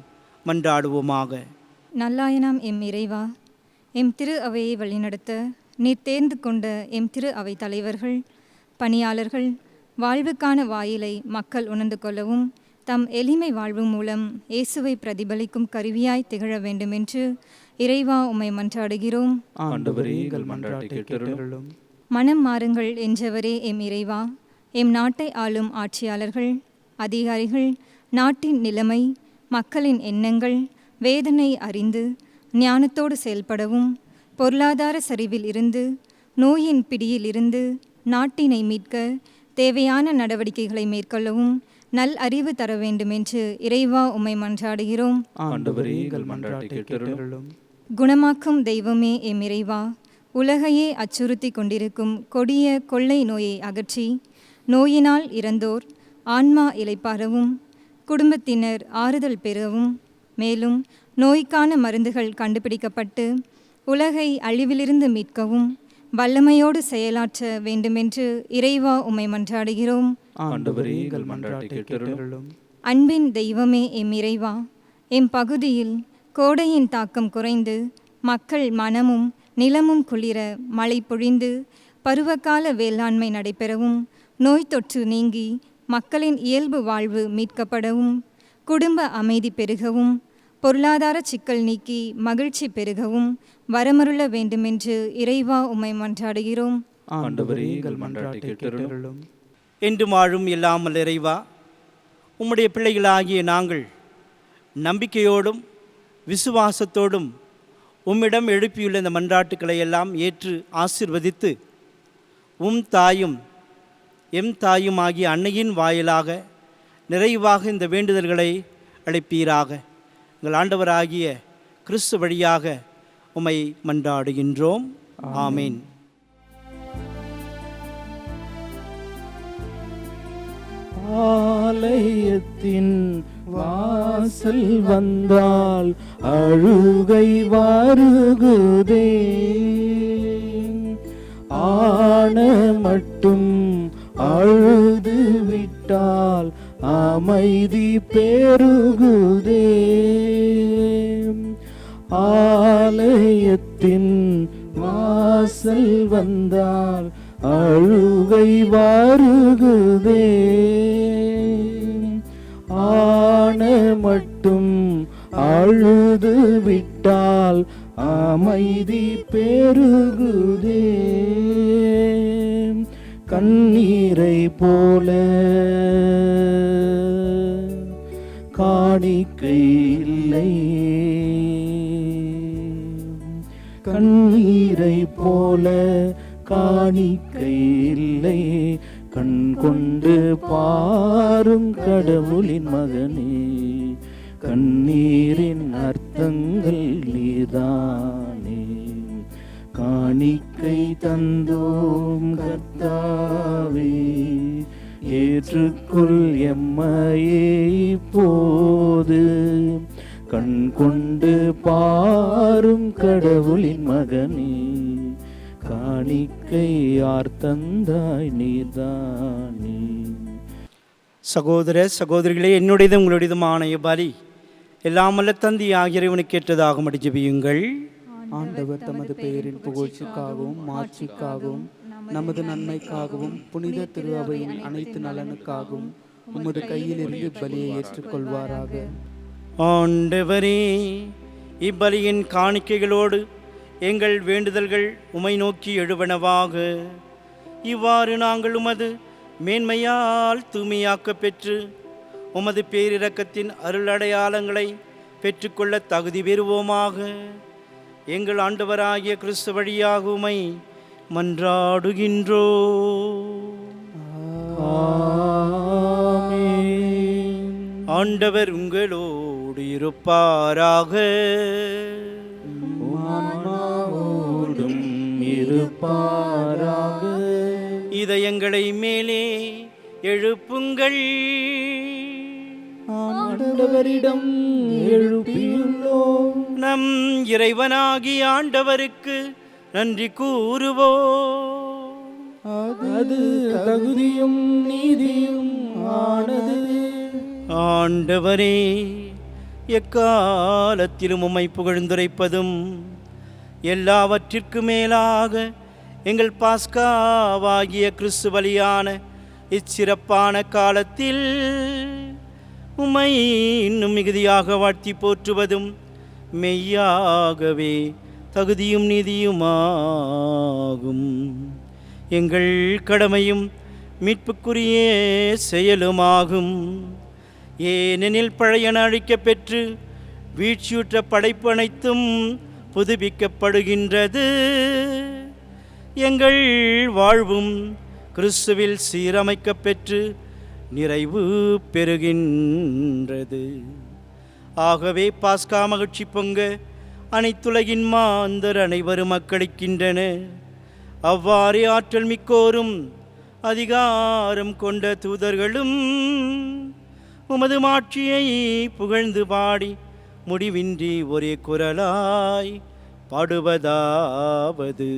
மன்றாடுவோமாக. நல்லாயனாம் எம் இறைவா, எம் திரு அவையை வழிநடத்த நீர் தேர்ந்து கொண்ட எம் திரு அவை தலைவர்கள், பணியாளர்கள் வாழ்வுக்கான வாயிலை மக்கள் உணர்ந்து கொள்ளவும் தம் எளிமை வாழ்வு மூலம் இயேசுவை பிரதிபலிக்கும் கருவியாய் திகழ வேண்டுமென்று இறைவா உம்மை மன்றாடுகிறோம். ஆண்டவரே, எங்கள் மன்றாட்டை கேட்டருளும். மனம் மாறுங்கள் என்றவரே எம் இறைவா, எம் நாட்டை ஆளும் ஆட்சியாளர்கள், அதிகாரிகள் நாட்டின் நிலைமை, மக்களின் எண்ணங்கள், வேதனை அறிந்து ஞானத்தோடு செயல்படவும், பொருளாதார சரிவில் இருந்து நோயின் பிடியில் இருந்து நாட்டினை மீட்க தேவையான நடவடிக்கைகளை மேற்கொள்ளவும் நல் அறிவு தர வேண்டுமென்று இறைவா உம்மை மன்றாடுகிறோம். ஆண்டவரே, எங்கள் மன்றாட்டை கேட்டருளும். குணமாக்கும் தெய்வமே எம் இறைவா, உலகையே அச்சுறுத்தி கொண்டிருக்கும் கொடிய கொள்ளை நோயை அகற்றி நோயினால் இறந்தோர் ஆன்மா இளைப்பாறவும், குடும்பத்தினர் ஆறுதல் பெறவும், மேலும் நோய்க்கான மருந்துகள் கண்டுபிடிக்கப்பட்டு உலகை அழிவிலிருந்து மீட்கவும் வல்லமையோடு செயலாற்ற வேண்டுமென்று இறைவா உம்மை மன்றாடுகிறோம். ஆண்டவரே, எங்கள் மன்றாட்டை கேட்டருளும். அன்பின் தெய்வமே எம் இறைவா, எம் பகுதியில் கோடையின் தாக்கம் குறைந்து மக்கள் மனமும் நிலமும் குளிர மழை பொழிந்து பருவகால வேளாண்மை நடைபெறவும், நோய் தொற்று நீங்கி மக்களின் இயல்பு வாழ்வு மீட்கப்படவும், குடும்ப அமைதி பெருகவும், பொருளாதார சிக்கல் நீக்கி மகிழ்ச்சி பெருகவும் வரமருள வேண்டுமென்று இறைவா உம்மை மன்றாடுகிறோம். ஆண்டவரே, எங்கள் மன்றாட்டை கேட்டருளும். என்று வாழும் இல்லாமல் இறைவா, உம்முடைய பிள்ளைகளாகிய நாங்கள் நம்பிக்கையோடும் விசுவாசத்தோடும் உம்மிடம் எழுப்பியுள்ள இந்த மன்றாட்டுக்களை எல்லாம் ஏற்று ஆசீர்வதித்து உம் தாயும் எம் தாயும் ஆகிய அன்னையின் வாயிலாக நிறைவாக இந்த வேண்டுதல்களை அளிப்பீராக. எங்கள் ஆண்டவராகிய கிறிஸ்து வழியாக உம்மை மன்றாடுகின்றோம். ஆமீன். ஆலயத்தின் வாசல் வந்தால் அழுகை வருகுதே, ஆன மட்டும் அழுது விட்டால் அமைதி பெருகுதே. ஆலயத்தின் வாசல் வந்தால் அழுகை வருகுதே, ஆன மட்டும் அழுது விட்டால் அமைதி பெருகுதே. கண்ணீரை போல காணிக்கை இல்லை, கண்ணீரை போல காணிக்கை இல்லை, கண் கொண்டு பாரும் கடவுளின் மகனே, கண்ணீரின் அர்த்தங்கள் நீதானே. காணிக்கை தந்தோம் கர்த்தாவே, ஏற்றுக்கொள் எம்மையே இப்போது, கண் கொண்டு பாரும் கடவுளின் மகனே, காணிக்கை யார் தந்தாய் நீதானே. சகோதர சகோதரிகளே, என்னுடையதும் உங்களுடையதுமான பலி எல்லாமல்ல தந்தி ஆகிய இறைவனுக்கு ஏற்றதாகும்படி ஜெபியுங்கள். ஆண்டவர் தமது பெயரின் புகழ்ச்சிக்காகவும் மாட்சிக்காகவும் நமது நன்மைக்காகவும் புனித திரு அவையின் அனைத்து நலனுக்காகவும் உமது கையிலிருந்து பலியை ஏற்றுக்கொள்வாராக. ஆண்டவரே, இப்பலியின் காணிக்கைகளோடு எங்கள் வேண்டுதல்கள் உமை நோக்கி எழுவனவாக. இவ்வாறு நாங்கள் உமது மேன்மையால் தூய்மையாக்க பெற்று உமது பேரிரக்கத்தின் அருள் அடையாளங்களை பெற்றுக்கொள்ள தகுதி பெறுவோமாக. எங்கள் ஆண்டவராகிய கிறிஸ்து வழியாக உமை மன்றாடுகின்றோம். ஆமென். ஆண்டவர் உங்களோடு இருப்பாராக. ஆன்மாவோடும் இருப்பாராக. இதயங்களை மேலே எழுப்புங்கள். ஆண்டவரிடம் எழுப்பியுள்ளோம். நம் இறைவனாகிய ஆண்டவருக்கு நன்றி கூறுவோம். அது தகுதியும் நீதியும் ஆனது. ஆண்டவரே, எக்காலத்திலும் உம்மை புகழ்ந்துரைப்பதும் எல்லாவற்றிற்கு மேலாக எங்கள் பாஸ்காவாகிய கிறிஸ்து பலியான இச்சிறப்பான காலத்தில் உம்மை இன்னும் மிகுதியாக வாழ்த்தி போற்றுவதும் மெய்யாகவே தகுதியும் நீதியுமாகும். எங்கள் கடமையும் மீட்புக்குரிய செயலுமாகும். ஏனெனில் பழையன அழிக்கப் பெற்று வீழ்ச்சியுற்ற படைப்பு அனைத்தும் புதுப்பிக்கப்படுகின்றது. எங்கள் வாழ்வும் கிறிஸ்துவில் சீரமைக்கப் பெற்று நிறைவு பெறுகின்றது. ஆகவே பாஸ்கா மகிழ்ச்சி பொங்க அனைத்துலகின் மாந்தர் அனைவரும் அக்களிக்கின்றன. அவ்வாறே ஆற்றல் மிக்கோரும் அதிகாரம் கொண்ட தூதர்களும் உமது மாட்சியை புகழ்ந்து பாடி முடிவின்றி ஒரே குரலாய் பாடுவதாவது: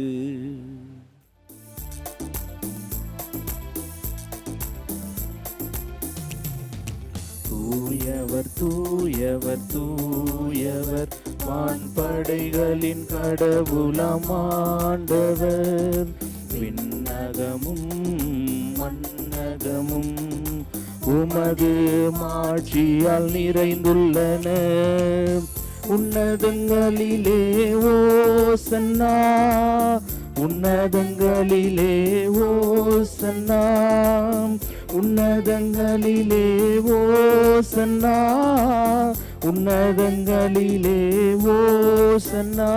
தூயவர் தூயவர் தூயவர் வான்படைகளின் கடவுளமாண்டவர். விண்ணகமும் மண்ணகமும் உமது மாட்சியால் நிறைந்துள்ளன. உன்னதங்களிலே ஓசன்னா, உன்னதங்களிலே ஓசன்னா, உன்னதங்களிலே ஓசன்னா, உன்னதங்களிலே ஓசன்னா.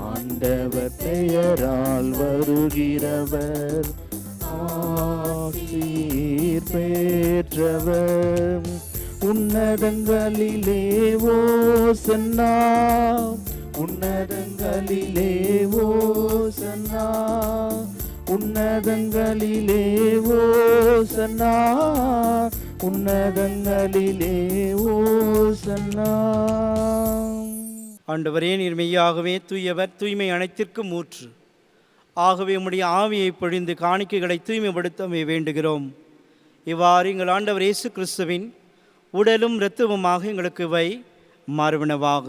ஆண்டவர் பெயரால் வருகிறவர் ஆசீர் பெற்றவர். உன்னதங்களிலே ஓசன்னா, உன்னதங்களிலே ஓசன்னா, உன்னதங்களிலே ஓசன்னா, உன்னதங்களிலே ஓசன்னா. ஆண்டவரே, நீர் மெய்யாகவே தூயவர், தூய்மை அனைத்திற்கும் ஊற்று. ஆகவே உம்முடைய ஆவியை பொழிந்து காணிக்கைகளை தூய்மைப்படுத்தவே வேண்டுகிறோம். இவ்வாறு எங்கள் ஆண்டவர் இயேசு கிறிஸ்துவின் உடலும் இரத்தமுமாக எங்களுக்கு வை மாறுவனவாக.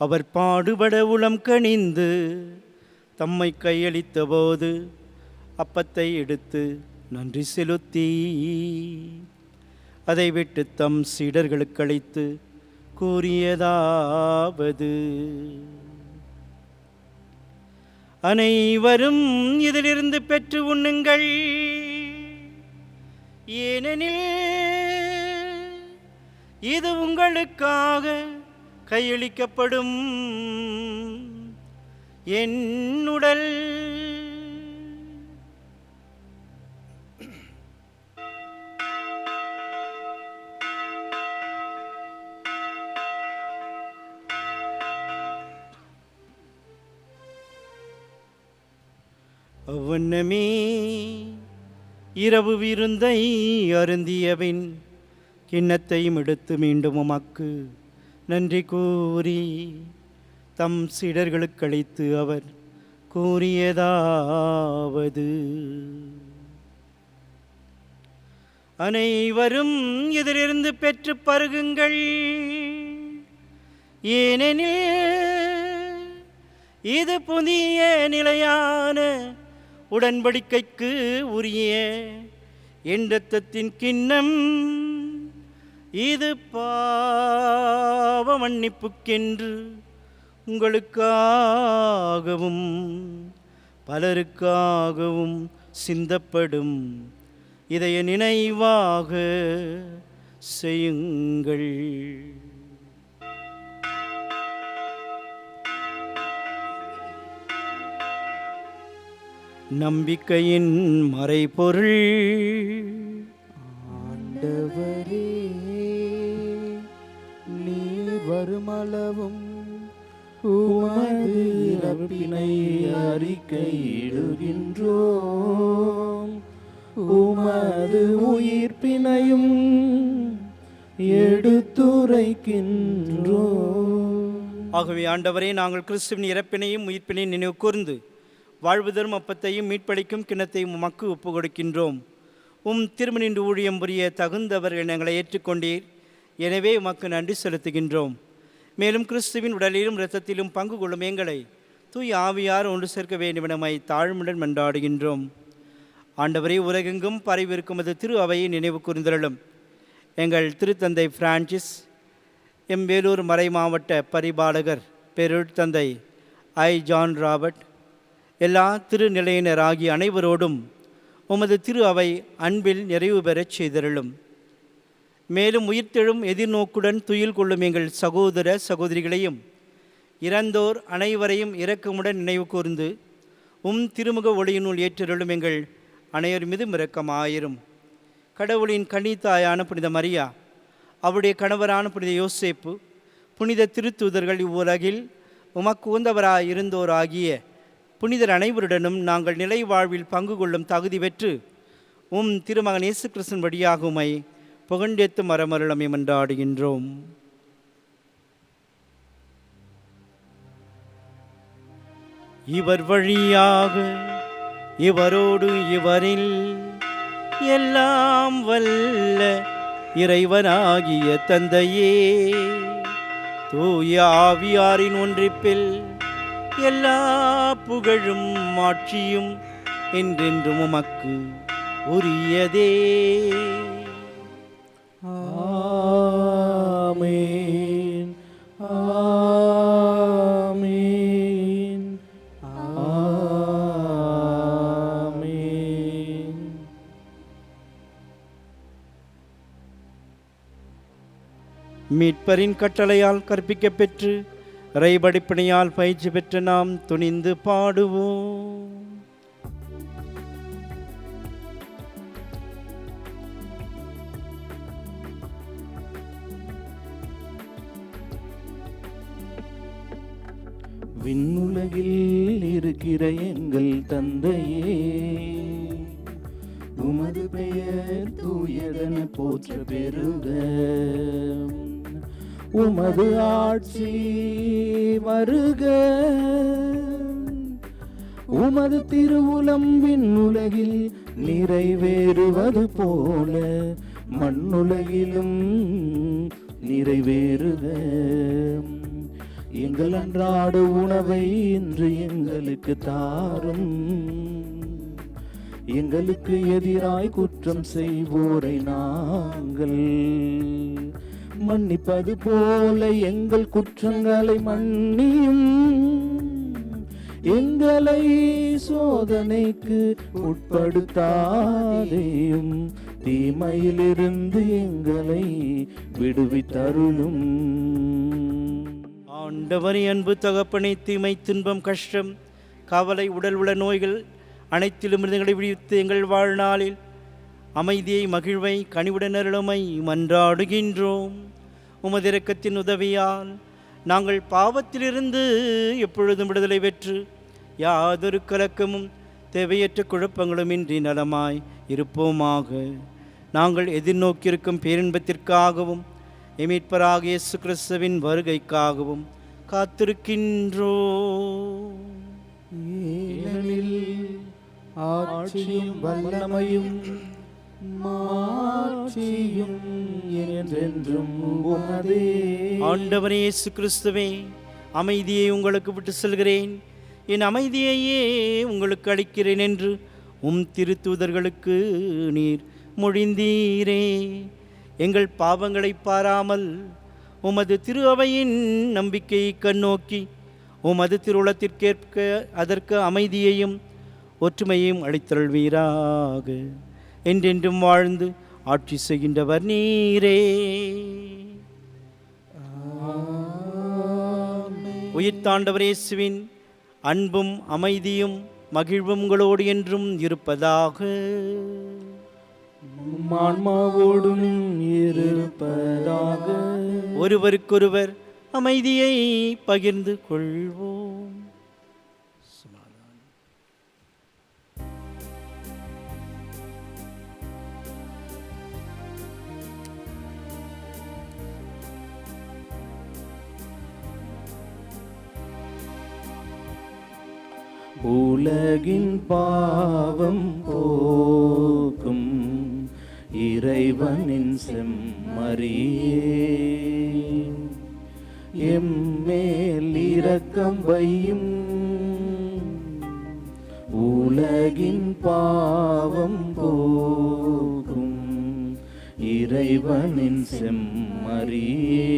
அவர் பாடுபட உளம் கனிந்து தம்மை கையளித்த போது அப்பத்தை எடுத்து நன்றி செலுத்தி அதை விட்டு தம் சீடர்களுக்கு அளித்து கூறியதாவது: அனைவரும் இதிலிருந்து பெற்று உண்ணுங்கள். ஏனெனில் இது உங்களுக்காக கையளிக்கப்படும் என் உடல். அவ்வண்ணமே இரவு விருந்தை அருந்தியபின் கிண்ணத்தையும் எடுத்து மீண்டும் உமக்கு நன்றி கூறி தம் சீடர்களுக்கு அளித்து அவர் கூறியதாவது: அனைவரும் இதிலிருந்து பெற்று பருகுங்கள். ஏனெனில் இது புதிய நிலையான உடன்படிக்கைக்கு உரிய என் இரத்தத்தின் கிண்ணம். இது பாவ மன்னிப்புக்கென்று உங்களுக்காகவும் பலருக்காகவும் சிந்தப்படும். இதை நினைவாக செய்யுங்கள். நம்பிக்கையின் மறைபொருள். ஆண்டவரே நீர் வருமளவும் உமது இறப்பினை அறிக்கையிடுகின்றோம், உமது உயிர்ப்பினையும் எடுத்துரைக்கின்றோம். ஆகவே ஆண்டவரே, நாங்கள் கிறிஸ்துவின் இறப்பினையும் உயிர்ப்பினையும் நினைவு கூர்ந்து வாழ்வு தரும் அப்பத்தையும் மீட்பளிக்கும் கிண்ணத்தையும் உமக்கு ஒப்பு கொடுக்கின்றோம். திருமணின்று ஊழியம் புரிய தகுந்தவர்கள் எங்களை ஏற்றுக்கொண்டீர். எனவே உமக்கு நன்றி செலுத்துகின்றோம். மேலும் கிறிஸ்துவின் உடலிலும் இரத்தத்திலும் பங்கு கொள்ளும் எங்களை தூய் ஆவியார் ஒன்று சேர்க்க வேண்டுமெனமை தாழ்மையுடன் மன்றாடுகின்றோம். ஆண்டவரே, உலகெங்கும் பரவியிருக்கும் அது திரு அவையை நினைவு கூர்ந்தருளும். எங்கள் திருத்தந்தை பிரான்சிஸ், வேலூர் மறை மாவட்ட பரிபாலகர் பேருட்தந்தை ஜான் ராபர்ட், எல்லா திருநிலையினர் ஆகிய அனைவரோடும் உமது திரு அவை அன்பில் நிறைவு பெறச் செய்தருளும். மேலும் உயிர்த்தெழும் எதிர்நோக்குடன் துயில் கொள்ளும் எங்கள் சகோதர சகோதரிகளையும் இறந்தோர் அனைவரையும் இரக்கமுடன் நினைவு கூர்ந்து திருமுக ஒளியினுள் ஏற்றருளும் எங்கள் அனைவர் மீதும் இரக்கமாயிரும். கடவுளின் கன்னித்தாயான புனித மரியா, அவருடைய கணவரான புனித யோசேப்பு, புனித திருத்தூதர்கள், இவ்வுலகில் உமக்கு உகந்தவராய் இருந்தோராகிய புனிதர் அனைவருடனும் நாங்கள் நிலை வாழ்வில் பங்கு கொள்ளும் தகுதி பெற்று திருமகன் இயேசு கிறிஸ்துவின் வழியாக உம்மை புகழ்ந்தேத்து மரமருளமை மன்றாடுகின்றோம். இவர் வழியாக இவரோடு இவரில் எல்லாம் வல்ல இறைவனாகிய தந்தையே, தூய ஆவியாரின் ஒன்றிப்பில் எல்லா புகழும் மாட்சியும் என்றென்றும் உமக்கு உரியதே. ஆமென், ஆமென், ஆமென். மீட்பரின் கட்டளையால் கற்பிக்கப் பெற்று இறைபடிப்பினையால் பயிற்சி பெற்ற நாம் துணிந்து பாடுவோம். விண்ணுலகில் இருக்கிற எங்கள் தந்தையே, உமது பெயர் தூயதென போற்ற பெருக. உமது ஆட்சி வருக. உமது திருவுளம் விண்ணுலகில் நிறைவேறுவது போல மண்ணுலகிலும் நிறைவேறுக. எங்கள் அன்றாட உணவை இன்று எங்களுக்கு தாரும். எங்களுக்கு எதிராய் குற்றம் செய்வோரை நாங்கள் மன்னிப்பது போல எங்கள் குற்றங்களை மன்னியும். எங்களை சோதனைக்கு உட்படுத்தாதேயும், தீமையிலிருந்து எங்களை விடுவித்தருளும். ஆண்டவரே, அன்பு தகப்பனை, தீமை, துன்பம், கஷ்டம், கவலை, உடல் உள்ள நோய்கள் அனைத்திலும் எங்களை விடுவித்து எங்கள் வாழ்நாளில் அமைதியை, மகிழ்வை, கனிவுடன் அருளுமை மன்றாடுகின்றோம். உமது இரக்கத்தின் உதவியால் நாங்கள் பாவத்திலிருந்து எப்பொழுதும் விடுதலை பெற்று யாதொரு கலக்கமும் தேவையற்ற குழப்பங்களும் இன்றி நலமாய் இருப்போமாக. நாங்கள் எதிர்நோக்கியிருக்கும் பேரின்பத்திற்காகவும் மீட்பராகிய இயேசு கிறிஸ்துவின் வருகைக்காகவும் காத்திருக்கின்றோம். ஏனெனில் ஆட்சியும் வல்லமையும் மாட்சியும் என்றென்றும் உமதே. ஆண்டவரே இயேசு கிறிஸ்துவே, அமைதியை உங்களுக்கு விட்டு செல்கிறேன், என் அமைதியையே உங்களுக்கு அளிக்கிறேன் என்று திருத்தூதர்களுக்கு நீர் மொழிந்தீரே. எங்கள் பாவங்களை பாராமல் உமது திரு அவையின் நம்பிக்கையை கண்ணோக்கி உமது திருவுளத்திற்கேற்க அதற்கு அமைதியையும் ஒற்றுமையையும் அளித்தருள்வீராக. என்றென்றும் வாழ்ந்து ஆட்சி செய்கின்றவர் நீரே. உயிர்த்தாண்டவர் இயேசுவின் அன்பும் அமைதியும் மகிழ்வும் உங்களோடு என்றும் இருப்பதாக. ஆன்மாவோடும் இருப்பதாக. ஒருவருக்கொருவர் அமைதியை பகிர்ந்து கொள்வோம். உலகின் பாவம் போக்கும் இறைவனின் செம்மறியே, எம்மேல் இரக்கம் வையும். உலகின் பாவம் போக்கும் இறைவனின் செம்மறியே,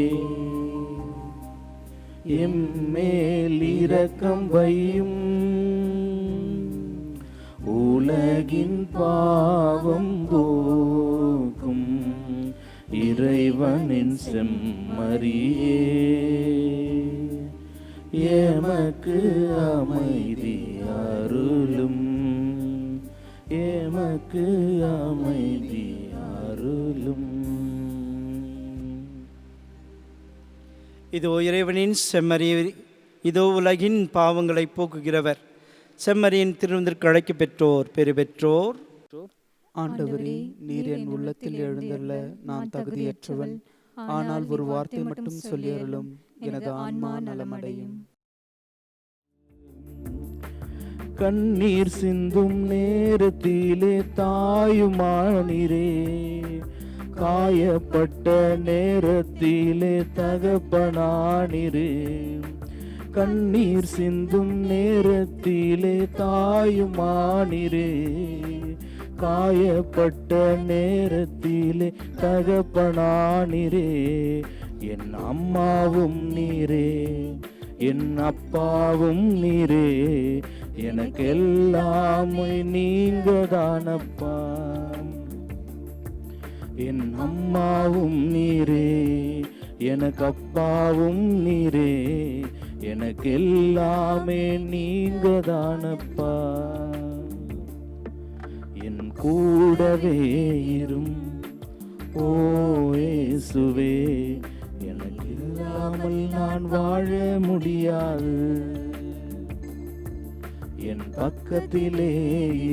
எம்மேல் இரக்கம் வையும். உலகின் பாவம் போக்கும் இறைவனின் செம்மறியே, எமக்கு அமைதி அருளும், எமக்கு அமைதி அருளும். இதோ இறைவனின் செம்மறி, இதோ உலகின் பாவங்களை போக்குகிறவர். செம்மறியின் திருவிருந்திற்கு அழைக்க பெற்றோர் பெரு பெற்றோர். ஆண்டவரே, நீர் என் உள்ளத்தில் எழுந்தருள நான் தகுதியற்றவன். ஆனால் ஒரு வார்த்தை மட்டும் சொல்லி அருளும், எனது ஆன்மா நலமடையும். கண்ணீர் சிந்தும் நேரத்திலே தாயுமானிரே, காயப்பட்ட நேரத்திலே தகப்பனானிரே. கண்ணீர் சிந்தும் நேரத்திலே தாயுமானிரே, காயப்பட்ட நேரத்திலே தகப்பனானிரே. என் அம்மாவும் நீரே, என் அப்பாவும் நீரே, எனக்கெல்லாமே நீங்கதானப்பா. என் அம்மாவும் நீரே, எனக்கு அப்பாவும் நீரே, எனக்கு எல்லாமே நீங்கதானப்பா. என் கூடவே இரும் ஓ இயேசுவே, எனக்கு இல்லாமல் நான் வாழ முடியாது. என் பக்கத்திலே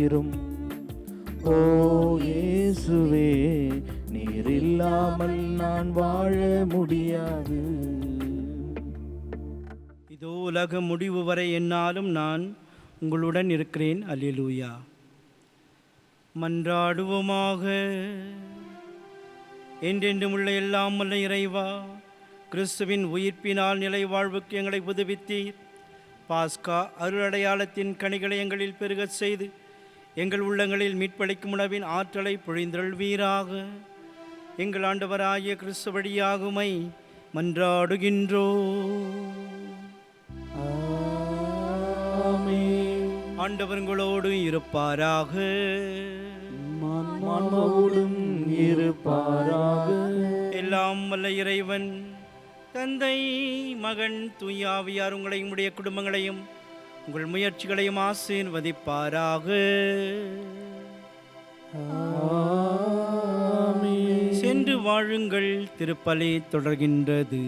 இரும் ஓ இயேசுவே, நீர் இல்லாமல் நான் வாழ முடியாது. இதோ உலக முடிவு வரை என்னாலும் நான் உங்களுடன் இருக்கிறேன். அல்லேலூயா. மன்றாடுவோமாக. என்றென்றும் உள்ள எல்லாம் வல்ல இறைவா, கிறிஸ்துவின் உயிர்ப்பினால் நிலை வாழ்வுக்கு எங்களை புதுப்பித்தீர். பாஸ்கா அருளடையாளத்தின் கனிகளை எங்களில் பெருகச் செய்து எங்கள் உள்ளங்களில் மீட்பளிக்கும் உணவின் ஆற்றலை பொழிந்தருள்வீராக. எங்கள் ஆண்டவராகிய கிறிஸ்து வழியாகுமை மன்றாடுகின்றோம். ஆண்டவர்களோடு இருப்பாராக. ஆன்மாவோடும் இருப்பாராக. எல்லாம் வல்ல இறைவன் தந்தை, மகன், தூய ஆவியார் உங்களையும் உடைய குடும்பங்களையும் உங்கள் முயற்சிகளையும் ஆசீர்வதிப்பாராக. சென்று வாழுங்கள். திருப்பலி தொடர்கின்றது.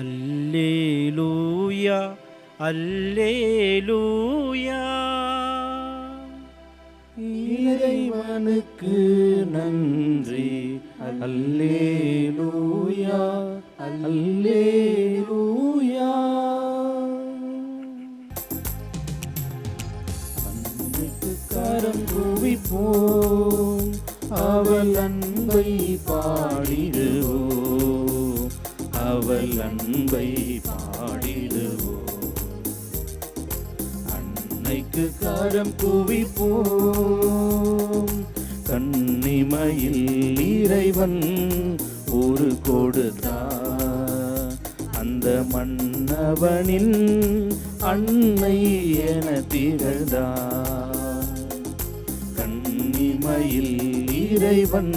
அல்லேலூயா, அல்லேலூயா. இறைவனுக்கு நன்றி. அல்லேலூயா, அல்லேலூயா. அன்னைக்கு கரம் குவிப்போம், அவள் அன்பை பாடிடுவோம், அவள் அன்பை பாடிடுவோம். அன்னைக்கு கரம் குவிப்போம், கன்னிமையில் இறைவன் ஒரு கொடுத்தார். அந்த மன்னவனின் அன்னை என திகழ்ந்தார். கன்னிமையில் இறைவன்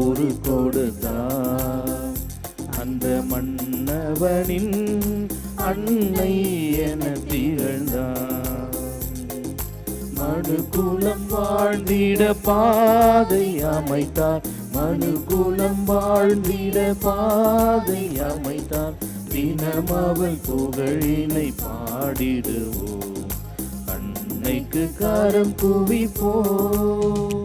ஒரு கொடுத்தார். அந்த மன்னவனின் அன்னை என திகழ்ந்தார். மனுக்குலம் வாழ்ந்திட பாதை அமைத்தார், மனுக்குலம் வாழ்ந்திட பாதை அமைத்தார். தினம் அவள் புகழினை பாடிடுவோம், அன்னைக்கு கரம் குவிப்போம்.